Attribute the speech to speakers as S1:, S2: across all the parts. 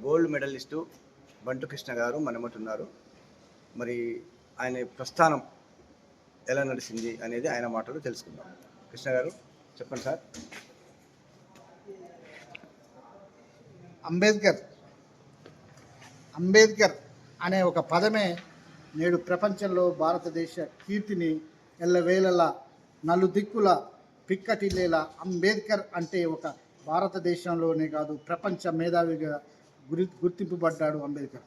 S1: Gold medallist బంటు కృష్ణ గారు మనమటున్నారు. మరి ఆయన ప్రస్థానం ఎలా నడిచింది అనేది ఆయన మాటలు తెలుసుకుందాం. కృష్ణ గారు చెప్పండి సార్.
S2: అంబేద్కర్ అనే ఒక పదమే నేడు ప్రపంచంలో భారతదేశ కీర్తిని ఎల్లవేళలా నలుదిక్కుల పిక్కటిల్లేలా అంబేద్కర్ అంటే ఒక భారతదేశంలోనే కాదు ప్రపంచ మేధావిగా గుర్తింపబడ్డాడు. అంబేద్కర్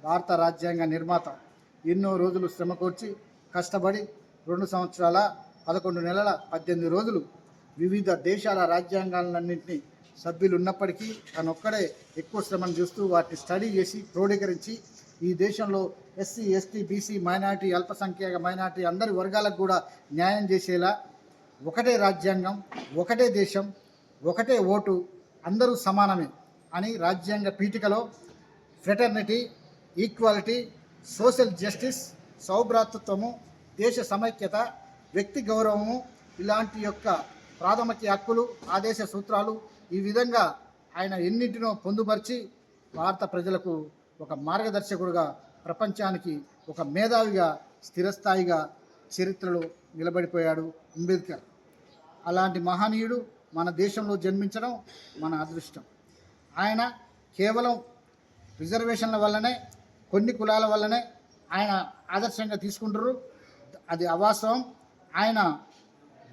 S2: భారత రాజ్యాంగ నిర్మాత. ఎన్నో రోజులు శ్రమ కోర్చి కష్టపడి 2 సంవత్సరాల 11 నెలల 18 రోజులు వివిధ దేశాల రాజ్యాంగాలన్నింటినీ సభ్యులు ఉన్నప్పటికీ తనొక్కడే ఎక్కువ శ్రమను చూస్తూ వాటిని స్టడీ చేసి క్రోడీకరించి ఈ దేశంలో ఎస్సీ, ఎస్టీ, బీసీ, మైనారిటీ, అల్పసంఖ్యాక మైనారిటీ అందరి వర్గాలకు కూడా న్యాయం చేసేలా ఒకటే రాజ్యాంగం, ఒకటే దేశం, ఒకటే ఓటు, అందరూ సమానమే అని రాజ్యాంగ పీఠికలో ఫ్రెటర్నిటీ, ఈక్వాలిటీ, సోషల్ జస్టిస్, సౌభ్రాతృత్వము, దేశ సమైక్యత, వ్యక్తి గౌరవము ఇలాంటి యొక్క ప్రాథమిక హక్కులు, ఆదేశ సూత్రాలు ఈ విధంగా ఆయన ఎన్నింటినో పొందుపరిచి భారత ప్రజలకు ఒక మార్గదర్శకుడుగా, ప్రపంచానికి ఒక మేధావిగా, స్థిరస్థాయిగా చరిత్రలో నిలబడిపోయాడు అంబేద్కర్. అలాంటి మహనీయుడు మన దేశంలో జన్మించడం మన అదృష్టం. ఆయన కేవలం రిజర్వేషన్ల వల్లనే, కొన్ని కులాల వల్లనే ఆయన ఆదర్శంగా తీసుకుంటారు. అది అవాస్తవం. ఆయన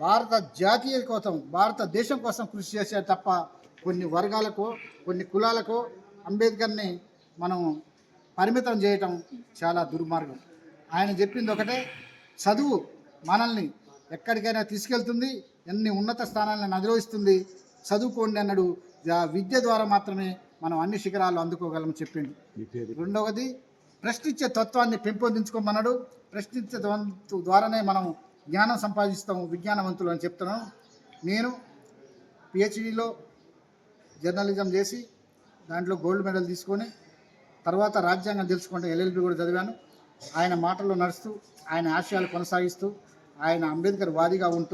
S2: భారత జాతీయ కోసం, భారతదేశం కోసం కృషి చేశారు తప్ప కొన్ని వర్గాలకో, కొన్ని కులాలకో అంబేద్కర్ని మనం పరిమితం చేయటం చాలా దుర్మార్గం. ఆయన చెప్పింది ఒకటే, చదువు మనల్ని ఎక్కడికైనా తీసుకెళ్తుంది, ఎన్ని ఉన్నత స్థానాలను అధిరోహిస్తుంది, చదువుకోండి అన్నాడు. విద్య ద్వారా మాత్రమే మనం అన్ని శిఖరాలు అందుకోగలమని చెప్పిండు. రెండవది, ప్రశ్నించే తత్వాన్ని పెంపొందించుకోమన్నాడు. ప్రశ్నించే ద్వారానే మనం జ్ఞానం సంపాదిస్తాం, విజ్ఞానవంతులు అని చెప్తున్నాను. నేను పిహెచ్డిలో జర్నలిజం చేసి దాంట్లో గోల్డ్ మెడల్ తీసుకొని తర్వాత రాజ్యాంగం తెలుసుకుంటే LLB కూడా చదివాను. ఆయన మాటల్లో నడుస్తూ, ఆయన ఆశయాలు కొనసాగిస్తూ, ఆయన అంబేద్కర్ వాదిగా ఉంటూ